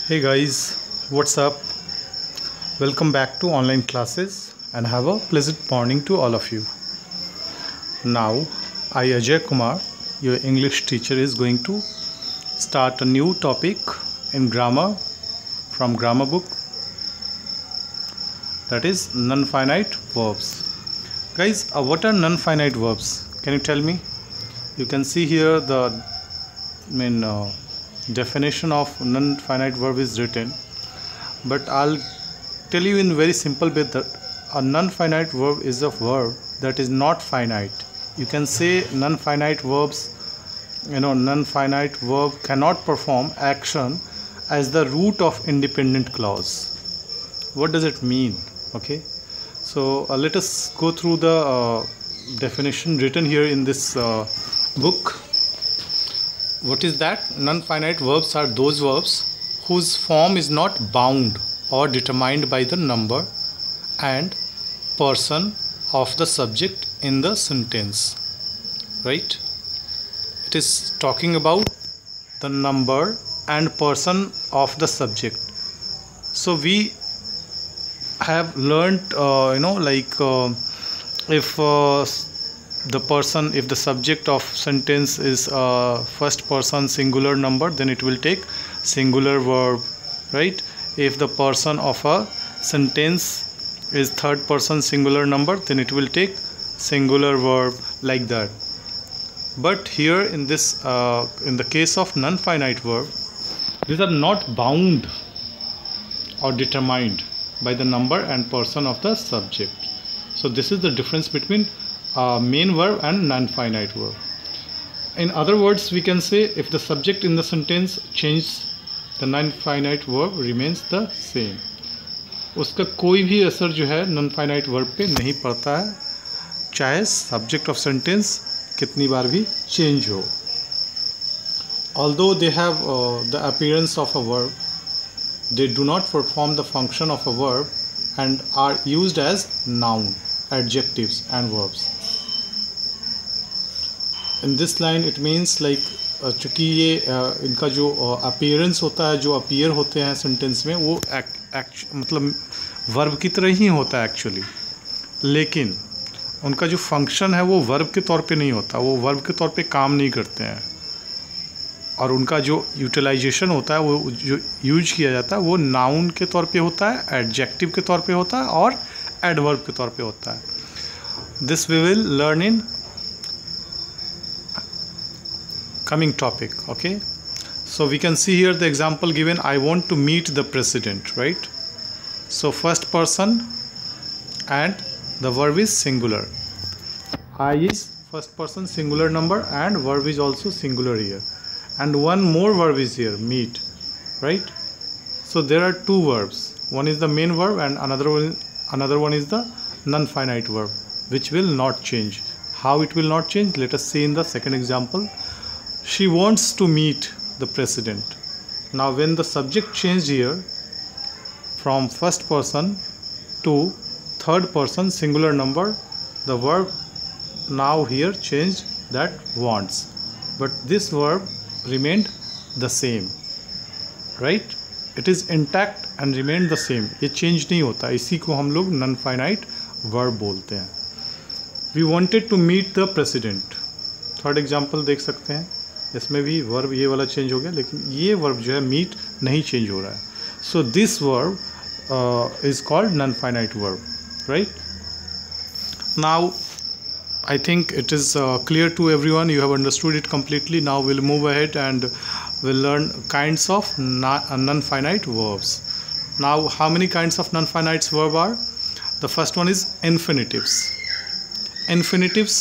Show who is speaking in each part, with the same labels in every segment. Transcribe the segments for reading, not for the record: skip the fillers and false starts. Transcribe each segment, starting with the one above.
Speaker 1: Hey guys, what's up? Welcome back to online classes and have a pleasant morning to all of you. Now, I Ajay Kumar, your English teacher, is going to start a new topic in grammar from grammar book, that is non-finite verbs. Guys, what are non-finite verbs? Can you tell me? You can see here the definition of non-finite verb is written, but I'll tell you in very simple way that a non-finite verb is a verb that is not finite. You can say non-finite verbs, non-finite verb cannot perform action as the root of independent clause. What does it mean? Okay, so let us go through the definition written here in this book. What is that? Non-finite verbs are those verbs whose form is not bound or determined by the number and person of the subject in the sentence. Right? It is talking about the number and person of the subject. So we have learnt, if the subject of sentence is first person singular number, then it will take singular verb, right? If the person of a sentence is third person singular number, then it will take singular verb, like that. But here in this in the case of non-finite verb, these are not bound or determined by the number and person of the subject. So this is the difference between main verb and non-finite verb. In other words, we can say if the subject in the sentence changes, the non-finite verb remains the same. उसका कोई भी असर जो है non-finite verb पे नहीं पड़ता है, चाहे subject of sentence कितनी बार भी change हो. Although they have the appearance of a verb, they do not perform the function of a verb and are used as noun, adjectives and verbs. In this line it means like चूँकि ये इनका जो appearance होता है, जो appear होते हैं sentence में, वो मतलब वर्ब की तरह ही होता है एक्चुअली, लेकिन उनका जो फंक्शन है वो वर्ब के तौर पे नहीं होता, वो वर्ब के तौर पे काम नहीं करते हैं, और उनका जो यूटिलाइजेशन होता है, वो जो यूज किया जाता है, वो नाउन के तौर पे होता है, एडजेक्टिव के तौर पे होता है और एडवर्ब के तौर पे होता है. This we will learn in coming topic. Okay, so we can see here the example given, I want to meet the president, right? So first person and the verb is singular. I is first person singular number and verb is also singular here, and one more verb is here, meet, right? So there are two verbs, one is the main verb and another one is the non-finite verb, which will not change. How it will not change? Let us see in the second example. She wants to meet the president. Now when the subject changed here from first person to third person singular number, the verb now here changed, that wants, but this verb remained the same, right? It is intact and remained the same. ये change नहीं होता, इसी को हम लोग non-finite verb बोलते हैं. We wanted to meet the president. Third example देख सकते हैं, इसमें भी वर्ब ये वाला चेंज हो गया, लेकिन ये वर्ब जो है मीट नहीं चेंज हो रहा है. So this verb is called non finite verb, right? Now I think it is clear to everyone, you have understood it completely. Now we'll move ahead and we'll learn kinds of non-finite verbs. Now how many kinds of non-finite verb are? The first one is infinitives. Infinitives.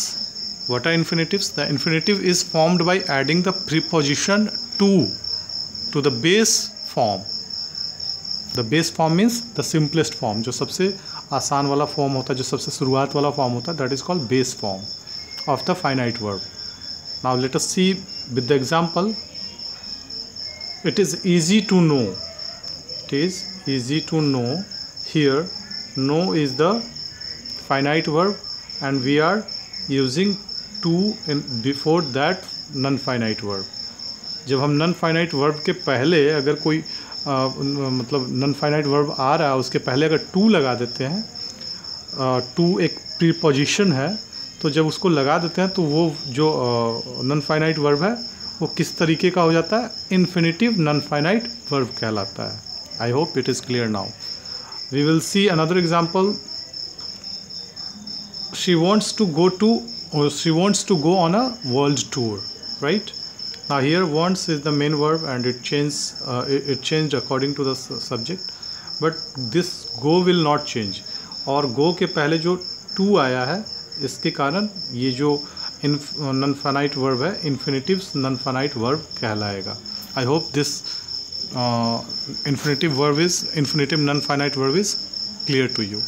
Speaker 1: What are infinitives? The infinitive is formed by adding the preposition to the base form. The base form means the simplest form, जो सबसे आसान वाला form होता है, जो सबसे शुरुआत वाला फॉर्म होता है, that is called base form of the finite verb. Now let us see with the example. It is easy to know. It is easy to know. Here know is the finite verb and we are using to before that non-finite verb. जब हम non-finite verb के पहले अगर कोई मतलब non finite verb आ रहा है उसके पहले अगर टू लगा देते हैं, टू एक प्रीपोजिशन है, तो जब उसको लगा देते हैं तो वो जो नॉन फाइनाइट वर्ब है वो किस तरीके का हो जाता है, इन्फिनिटिव नॉन फाइनाइट वर्ब कहलाता है। I hope it is clear now. We will see another example. she wants to go on a world tour, right? Now here wants is the main verb and it changed according to the subject, but this go will not change, और go के पहले जो to आया है इसके कारण ये जो नॉन फाइनाइट वर्ब है इन्फिनिटिव नॉन फाइनाइट वर्ब कहलाएगा। I hope this infinitive non finite verb is clear to you.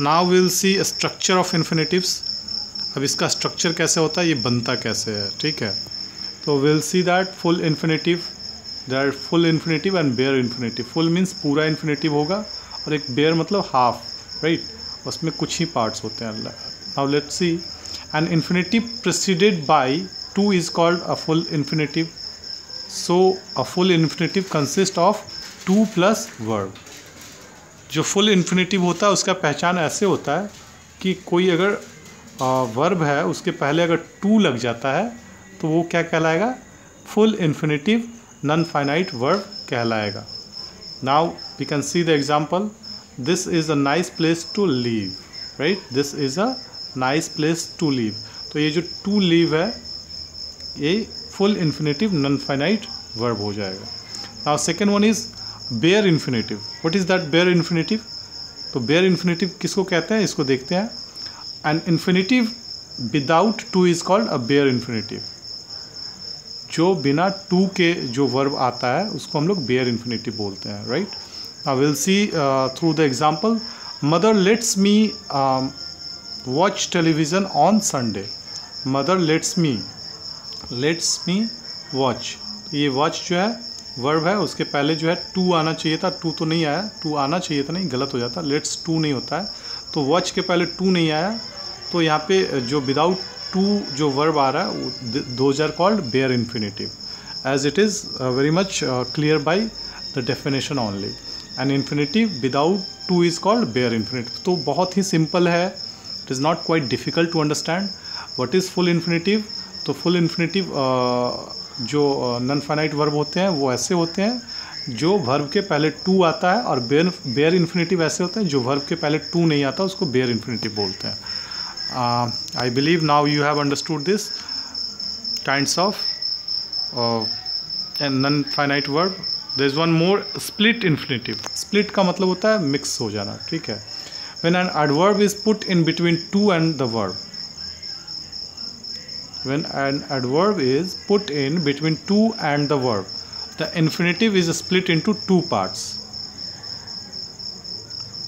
Speaker 1: Now will see structure of infinitives. अब इसका स्ट्रक्चर कैसे होता है, ये बनता कैसे है, ठीक है। तो will see that full infinitive, there full infinitive and bare infinitive. Full means पूरा इन्फिनिटिव होगा और एक बेयर मतलब हाफ, राइट, उसमें कुछ ही पार्ट्स होते हैं। Now let's see an infinitive preceded by to is called a full infinitive. So a full infinitive consist of to plus verb. जो फुल इन्फिनिटिव होता है उसका पहचान ऐसे होता है कि कोई अगर वर्ब है उसके पहले अगर टू लग जाता है तो वो क्या कहलाएगा, full infinitive non finite verb कहलाएगा। Now we can see the example. This is a nice place to live, right, this is a nice place to live. तो ये जो टू लीव है ये full infinitive non finite verb हो जाएगा। Now second one is bare infinitive. What is that bare infinitive? तो bare infinitive किसको कहते हैं, इसको देखते हैं। An infinitive without to is called a bare infinitive. जो बिना टू के जो वर्ब आता है उसको हम लोग बेयर इन्फिनिटिव बोलते हैं, right. Now will C through the example. Mother let's me watch television on Sunday. Mother let's me watch. ये वॉच जो है वर्ब है उसके पहले जो है टू आना चाहिए था, टू तो नहीं आया, टू आना चाहिए था, नहीं गलत हो जाता, लेट्स टू नहीं होता है। तो वॉच के पहले टू नहीं आया तो यहाँ पे जो विदाउट टू जो वर्ब आ रहा है those are called bare infinitive, as it is very much clear by the definition only. An infinitive without to is called bare infinitive. तो बहुत ही सिंपल है, it is not quite difficult to understand. What is full infinitive? तो full infinitive जो non finite verb होते हैं वो ऐसे होते हैं जो वर्ब के पहले टू आता है, और बेयर इन्फिनिटिव ऐसे होते हैं जो वर्ब के पहले टू नहीं आता उसको बेयर इन्फिनिटिव बोलते हैं। I believe now you have understood this kinds of non finite verb. There is one more, split infinitive. Split का मतलब होता है मिक्स हो जाना, ठीक है। When an adverb is put in between to and the verb, when an adverb is put in between two and the verb, the infinitive is split into two parts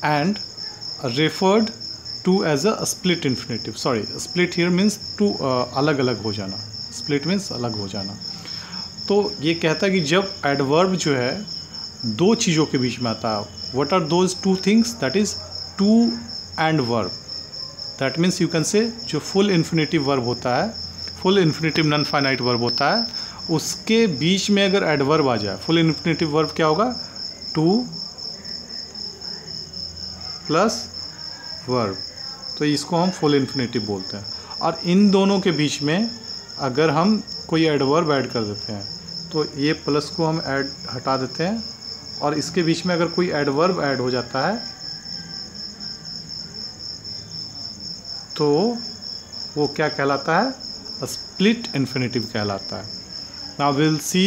Speaker 1: and referred to as a split infinitive. Sorry, split here means to अलग अलग हो जाना, split means अलग हो जाना। तो ये कहता है कि जब adverb जो है दो चीज़ों के बीच में आता है, what are those two things? That is to and verb. That means you can say जो full infinitive verb होता है, full infinitive non finite verb होता है, उसके बीच में अगर एडवर्ब आ जाए, फुल इन्फिनिटिव वर्ब क्या होगा, टू प्लस वर्ब, तो इसको हम फुल इन्फिनिटिव बोलते हैं। और इन दोनों के बीच में अगर हम कोई एडवर्ब ऐड कर देते हैं तो ये प्लस को हम ऐड हटा देते हैं, और इसके बीच में अगर कोई एडवर्ब ऐड हो जाता है तो वो क्या कहलाता है, स्प्लिट इन्फिनिटिव कहलाता है। Now will C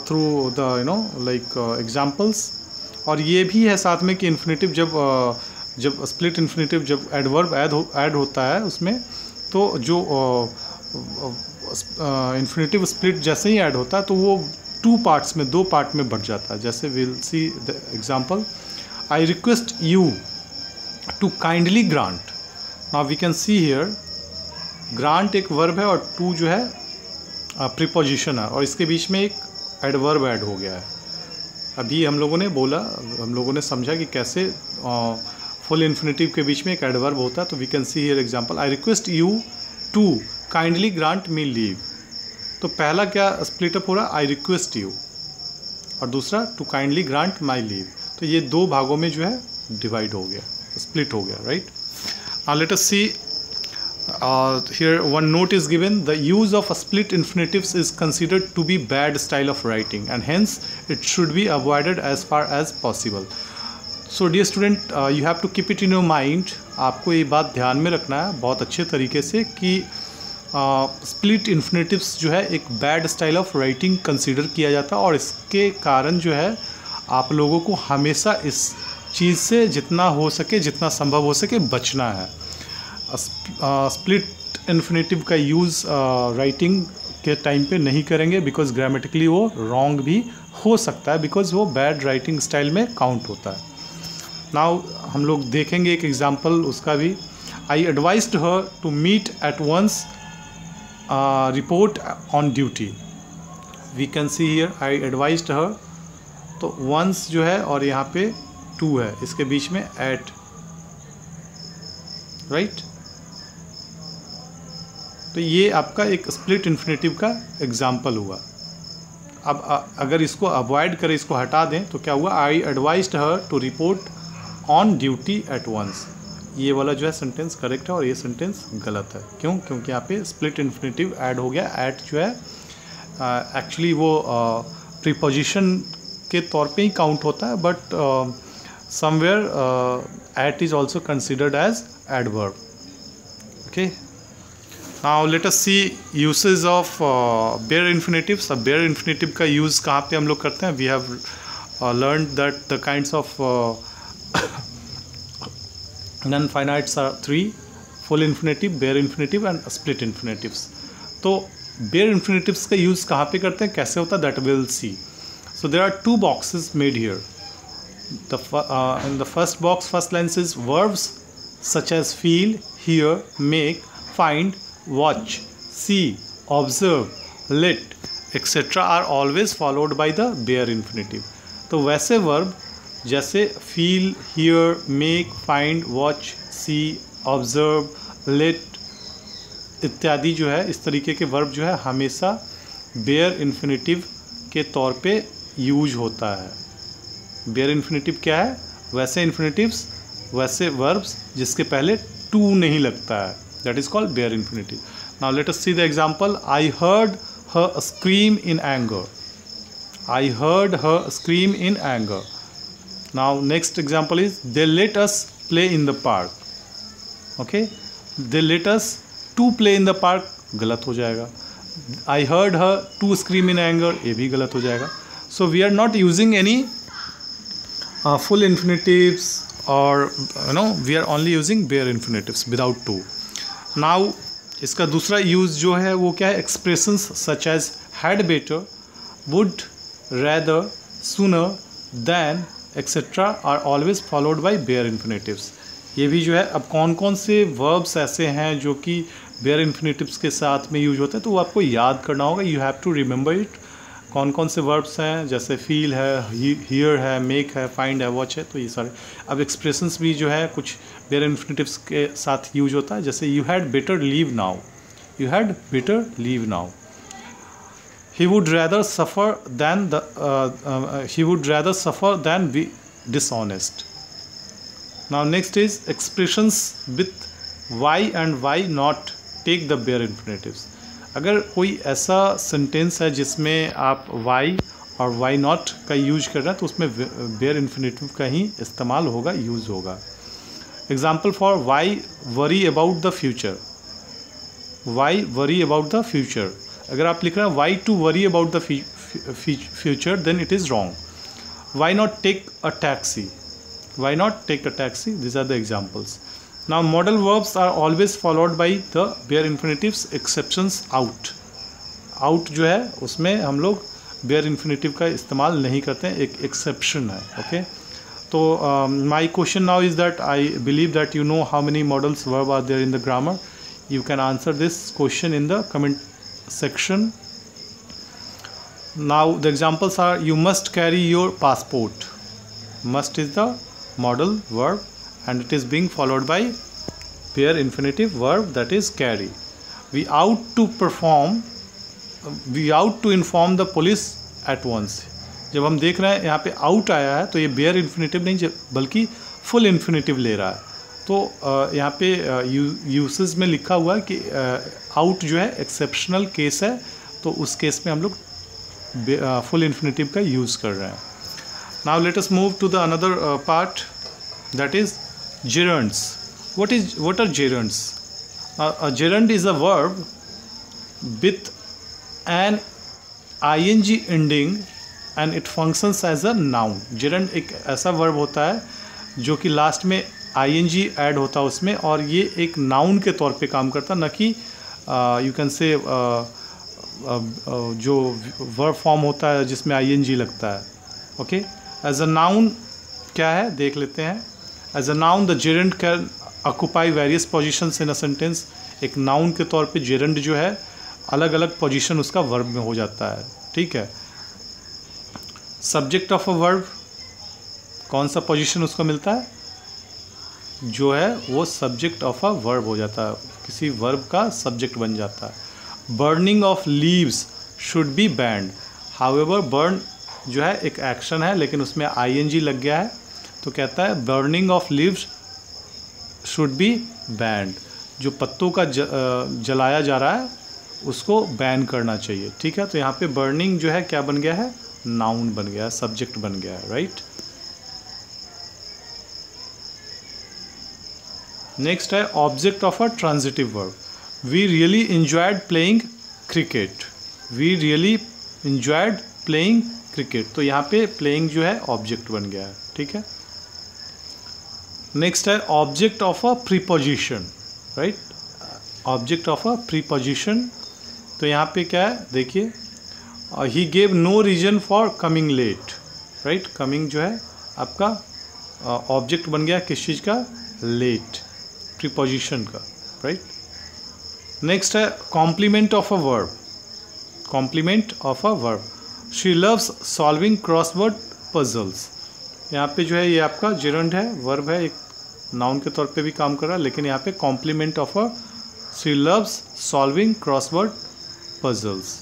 Speaker 1: through the examples. और ये भी है साथ में कि इन्फिनिटिव जब स्प्लिट इन्फिनिटिव जब एडवर्ब ऐड होता है उसमें, तो जो इन्फिनिटिव स्प्लिट जैसे ही ऐड होता है तो वो टू पार्ट्स में, दो पार्ट में बढ़ जाता है। जैसे will see the example. I request you to kindly grant. Now we can see here grant एक वर्ब है और टू जो है प्रीपोजिशन है, और इसके बीच में एक एडवर्ब ऐड हो गया है। अभी हम लोगों ने समझा कि कैसे फुल इन्फिनिटिव के बीच में एक एडवर्ब होता है। तो we can see here example. I request you to kindly grant me leave. तो पहला क्या स्प्लिट अप हो रहा है, आई रिक्वेस्ट यू, और दूसरा to kindly grant my leave. तो ये दो भागों में जो है डिवाइड हो गया, स्प्लिट हो गया, right. Now let us see here one note is given: the use of split infinitives is considered to be bad style of writing and hence it should be avoided as far as possible. So dear student, you have to keep it in your mind. आपको ये बात ध्यान में रखना है बहुत अच्छे तरीके से कि स्प्लिट इन्फिनेटिव्स जो है एक bad style of writing consider किया जाता है और इसके कारण जो है आप लोगों को हमेशा इस चीज़ से जितना हो सके, जितना संभव हो सके बचना है। स्प्लिट इन्फिनेटिव का यूज़ राइटिंग के टाइम पे नहीं करेंगे बिकॉज ग्रामेटिकली वो रॉन्ग भी हो सकता है, बिकॉज वो बैड राइटिंग स्टाइल में काउंट होता है। नाउ हम लोग देखेंगे एक एग्जांपल उसका भी। I advised her to meet at once report on duty. We can see here I advised her, तो वंस जो है और यहाँ पे टू है, इसके बीच में एट, राइट। तो ये आपका एक स्प्लिट इन्फिनेटिव का एग्जाम्पल हुआ। अब अगर इसको अवॉइड करें, इसको हटा दें, तो क्या हुआ? I advised her to report on duty at once. ये वाला जो है सेंटेंस करेक्ट है और ये सेंटेंस गलत है। क्यों? क्योंकि यहाँ पे स्प्लिट इन्फिनेटिव ऐड हो गया। एट जो है एक्चुअली वो प्रीपोजिशन के तौर पे ही काउंट होता है, but somewhere it is also considered as adverb. Okay, now let us see usage of bare infinitives. अब बेयर इन्फिनेटिव का यूज़ कहाँ पे हम लोग करते हैं? We have learn that the kinds of non finites are three: full infinitive, bare infinitive and split infinitives. तो bare infinitives का यूज़ कहाँ पे करते हैं, कैसे होता है, that will see. So there are two boxes made here. In the first box, first line says verbs such as feel, hear, make, find, watch, see, observe, let, etc. are always followed by the bare infinitive. तो वैसे verb जैसे feel, hear, make, find, watch, see, observe, let इत्यादि जो है, इस तरीके के verb जो है हमेशा bare infinitive के तौर पे यूज होता है। बेयर इन्फिनेटिव क्या है? वैसे इन्फिनेटिव्स, वैसे वर्ब्स जिसके पहले टू नहीं लगता है, that is called bare infinitive. Now let us see the example. I heard her scream in anger. I heard her scream in anger. Now next example is they let us play in the park. Okay, they let us to play in the park गलत हो जाएगा। I heard her to scream in anger, ये भी गलत हो जाएगा। So we are not using any full infinitives, or we are only using bare infinitives without to. Now इसका दूसरा यूज़ जो है वो क्या है? expressions such as had better, would, rather, sooner, than, etc. are always followed by bare infinitives. ये भी जो है, अब कौन कौन से verbs ऐसे हैं जो कि bare infinitives के साथ में यूज होते हैं, तो वो आपको याद करना होगा। You have to remember it. कौन कौन से वर्ब्स हैं? जैसे फील है, हियर है, मेक है, फाइंड है, वॉच है, तो ये सारे। अब एक्सप्रेशंस भी जो है कुछ बेयर इन्फिनेटिव्स के साथ यूज होता है, जैसे you had better leave now. You had better leave now. He would rather suffer than be dishonest. Now next is expressions with why and why not take the bare infinitives. अगर कोई ऐसा sentence है जिसमें आप Y और why not का use कर रहे हैं, तो उसमें बेयर इन्फिनेटिव का ही इस्तेमाल होगा, यूज़ होगा। Example for why worry about the future. Why worry about the future, अगर आप लिख रहे हैं why to worry about the future, then it is wrong. Why not take a taxi. Why not take a taxi, this are the examples. Now modal verbs are always followed by the bare infinitives, exceptions out. Out जो है उसमें हम लोग bare infinitive का इस्तेमाल नहीं करते हैं, एक exception है। ओके, तो my question now is that I believe that you know how many modals verb are there in the grammar. You can answer this question in the comment section. Now the examples are: you must carry your passport. Must is the modal verb and it is being followed by bare infinitive verb, that is carry. We out to inform the police at once. जब हम देख रहे हैं यहाँ पे out आया है तो ये बेयर इन्फिनेटिव नहीं बल्कि फुल इन्फिनेटिव ले रहा है। तो यहाँ पे यूसेज में लिखा हुआ है कि आउट जो है एक्सेप्शनल केस है, तो उस केस में हम लोग फुल इन्फिनेटिव का यूज़ कर रहे हैं। Now let us move to the another part, that is gerunds. What are gerunds? A gerund is a verb with an ing ending and it functions as a noun. gerund एक ऐसा verb होता है जो कि last में ing add होता है उसमें, और ये एक नाउन के तौर पे काम करता है, न कि यू कैन से जो वर्ब फॉर्म होता है जिसमें ing लगता है। ओके, एज अ नाउन क्या है देख लेते हैं। As a noun the gerund can occupy various positions in a sentence. एक नाउन के तौर पे gerund जो है अलग अलग पोजीशन उसका वर्ब में हो जाता है। ठीक है, सब्जेक्ट ऑफ अ वर्ब, कौन सा पोजीशन उसको मिलता है, जो है वो सब्जेक्ट ऑफ अ वर्ब हो जाता है, किसी वर्ब का सब्जेक्ट बन जाता है। Burning of leaves should be band. However burn जो है एक एक्शन है लेकिन उसमें ing लग गया है, तो कहता है burning of leaves should be band. जो पत्तों का जलाया जा रहा है उसको बैन करना चाहिए। ठीक है, तो यहाँ पे बर्निंग जो है क्या बन गया है, नाउन बन गया है, सब्जेक्ट बन गया है। राइट, नेक्स्ट है object of a transitive verb. We really enjoyed playing cricket. We really enjoyed playing cricket, तो यहाँ पे प्लेइंग जो है ऑब्जेक्ट बन गया है। ठीक है, नेक्स्ट है object of a preposition. Right, object of a preposition, तो यहाँ पे क्या है देखिए, he gave no reason for coming late. Right, coming जो है आपका ऑब्जेक्ट बन गया किस चीज़ का, लेट, प्रीपोजिशन का। राइट, नेक्स्ट है complement of a verb. Complement of a verb, she loves solving crossword puzzles. यहाँ पे जो है ये आपका gerund है, वर्ब है, एक नाउन के तौर पे भी काम कर रहा है, लेकिन यहाँ पे complement of a, she loves solving crossword puzzles.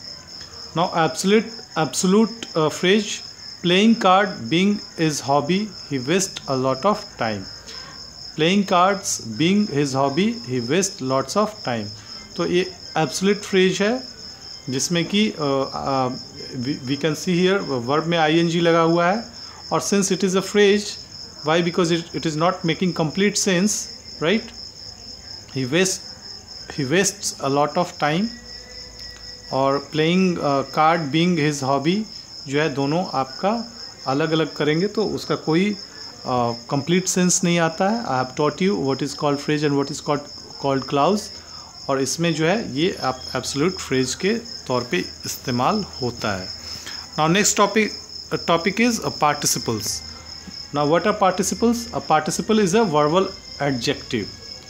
Speaker 1: Now absolute phrase, playing card being his hobby he waste a lot of time. Playing cards being his hobby he waste lots of time, तो ये absolute phrase है जिसमें कि we can see here verb में ing लगा हुआ है, और since it is a phrase, why, because it is not making complete sense. Right, he wastes a lot of time, और playing card being his hobby जो है दोनों आपका अलग अलग करेंगे तो उसका कोई कंप्लीट सेंस नहीं आता है। I have taught you what is called phrase and what is called clause, और इसमें जो है ये आप एब्सोल्यूट फ्रेज के तौर पे इस्तेमाल होता है। Now next topic is participles. Now what are participles? A participle is a verbal adjective.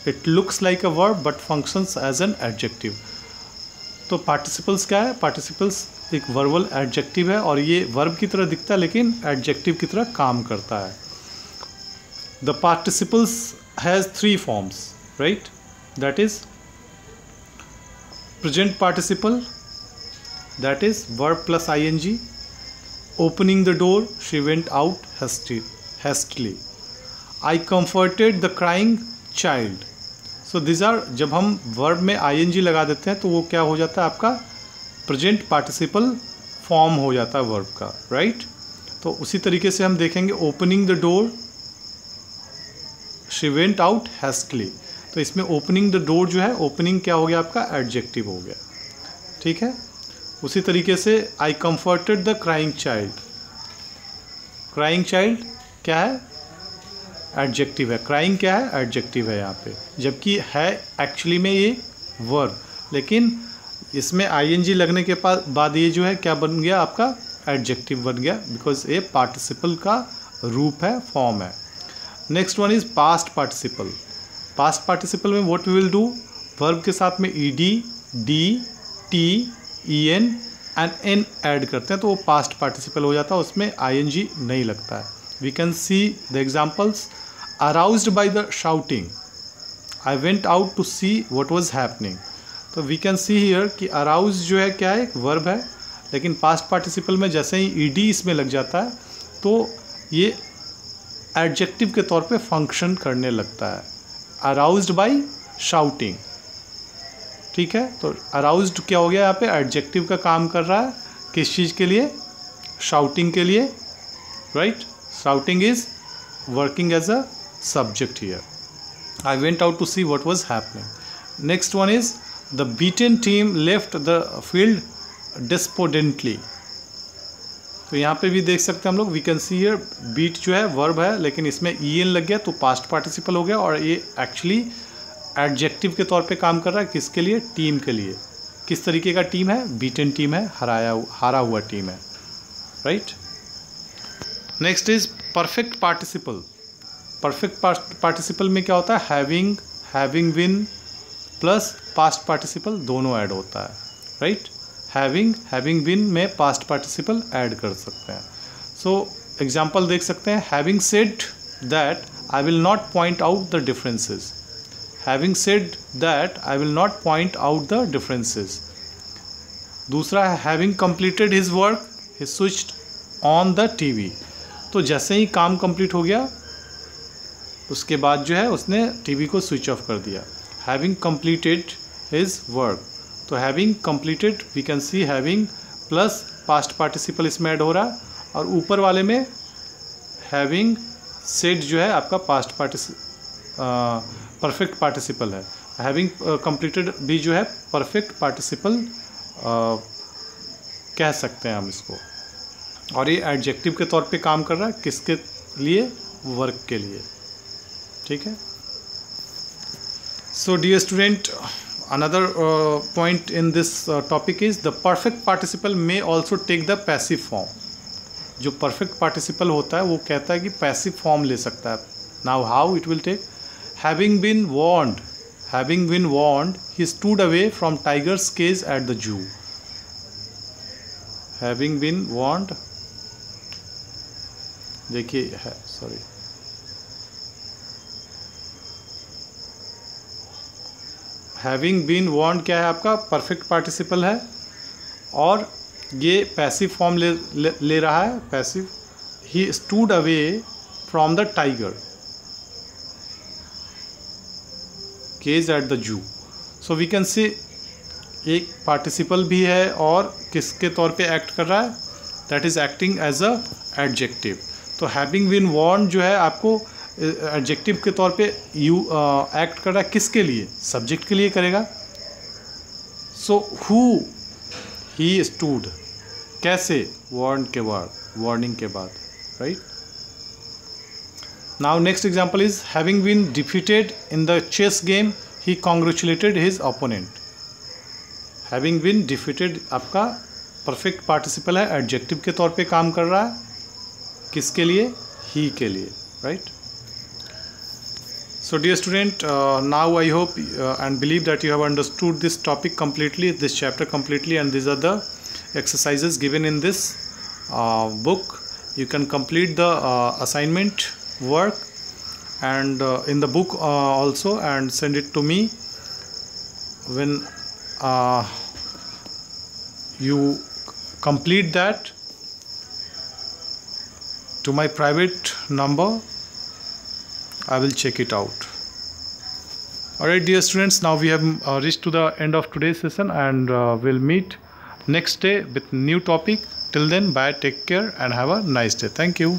Speaker 1: It looks like a verb but functions as an adjective. तो पार्टिसिपल्स क्या है? पार्टिसिपल्स एक वर्बल एडजेक्टिव है और ये वर्ब की तरह दिखता है लेकिन एडजेक्टिव की तरह काम करता है। The participles has 3 forms, right? That is present participle, that is verb plus ing. Opening the door, she went out hastily. I comforted the crying child. So these are, जब हम verb में ing लगा देते हैं तो वो क्या हो जाता है आपका present participle form हो जाता है verb का, right? तो उसी तरीके से हम देखेंगे opening the door, she went out hastily. तो इसमें ओपनिंग द डोर जो है, ओपनिंग क्या हो गया आपका एडजेक्टिव हो गया, ठीक है। उसी तरीके से I comforted the crying child, crying child क्या है? एडजेक्टिव है। क्राइंग क्या है? एडजेक्टिव है यहाँ पे, जबकि है एक्चुअली में ये वर्ब, लेकिन इसमें आईएनजी लगने के बाद ये जो है क्या बन गया आपका एडजेक्टिव बन गया, बिकॉज ये पार्टिसिपल का रूप है, फॉर्म है। Next one is past participle. Past participle में what we will do, verb के साथ में ed, d, t, en and n add करते हैं तो वो पास्ट पार्टिसिपल हो जाता है, उसमें ing नहीं लगता है। We can see the examples. Aroused by the shouting, I went out to see what was happening. तो वी कैन सी हियर कि अराउज जो है क्या है, एक वर्ब है, लेकिन पास्ट पार्टिसिपल में जैसे ही ईडी इसमें लग जाता है तो ये एडजेक्टिव के तौर पे फंक्शन करने लगता है। अराउज्ड बाय शाउटिंग, ठीक है। तो अराउज्ड क्या हो गया यहाँ पे, एडजेक्टिव का काम कर रहा है, किस चीज़ के लिए, शाउटिंग के लिए, राइट। Shouting is working as a subject here. I went out to see what was happening. Next one is the beaten team left the field despondently. तो यहाँ पे भी देख सकते हैं हम लोग, we can see here beat जो है वर्ब है लेकिन इसमें en लग गया तो पास्ट पार्टिसिपल हो गया और ये एक्चुअली एडजेक्टिव के तौर पे काम कर रहा है, किसके लिए, टीम के लिए। किस तरीके का टीम है, बीटन टीम है, हारा हुआ टीम है, right. Next is perfect participle. Perfect participle में क्या होता है, हैविंग बिन प्लस पास्ट पार्टिसिपल दोनों ऐड होता है, राइट। हैविंग बिन में पास्ट पार्टिसिपल ऐड कर सकते हैं। सो एग्जांपल देख सकते हैं, having said that I will not point out the differences. Having said that I will not point out the differences. दूसरा है having completed his work he switched on the TV. तो जैसे ही काम complete हो गया उसके बाद जो है उसने टीवी को स्विच ऑफ कर दिया। हैविंग कंप्लीटेड हिज वर्क, तो having completed we can see having plus past participle इसमें ऐड हो रहा है और ऊपर वाले में हैविंग सेड जो है आपका पास्ट परफेक्ट पार्टिसिपल है। हैविंग कंप्लीटेड भी जो है परफेक्ट पार्टिसिपल कह सकते हैं हम इसको, और ये एडजेक्टिव के तौर पे काम कर रहा है, किसके लिए, वर्क के लिए, ठीक है। So dear student, another point in this topic is the perfect participle may also take the passive form. जो परफेक्ट पार्टिसिपल होता है वो कहता है कि पैसिव फॉर्म ले सकता है। Now how it will take, having been warned he stood away from tigers cage at the zoo. Having been warned, देखिए है, सॉरी, हैविंग बीन वार्न्ड क्या है आपका, परफेक्ट पार्टिसिपल है और ये पैसिव फॉर्म ले रहा है, passive. He stood away from the tiger cage at the zoo. So we can say एक पार्टिसिपल भी है और किसके तौर पे एक्ट कर रहा है, that is acting as a adjective. तो हैविंग बीन वार्न्ड जो है आपको एडजेक्टिव के तौर पे एक्ट कर रहा है, किसके लिए, सब्जेक्ट के लिए करेगा। सो हु ही स्टूड, कैसे, वार्न के बाद, वार्निंग के बाद, right. Now next example is having been defeated in the chess game he congratulated his opponent. Having been defeated आपका परफेक्ट पार्टिसिपल है, एडजेक्टिव के तौर पे काम कर रहा है, किसके लिए, ही के लिए, right. So dear student, now I hope and believe that you have understood this topic completely, this chapter completely, and these are the exercises given in this book. You can complete the assignment work and in the book also and send it to me when you complete that to my private number. I will check it out. Alright dear students, now we have reached to the end of today's session and we'll meet next day with new topic. Till then, bye, take care and have a nice day. Thank you.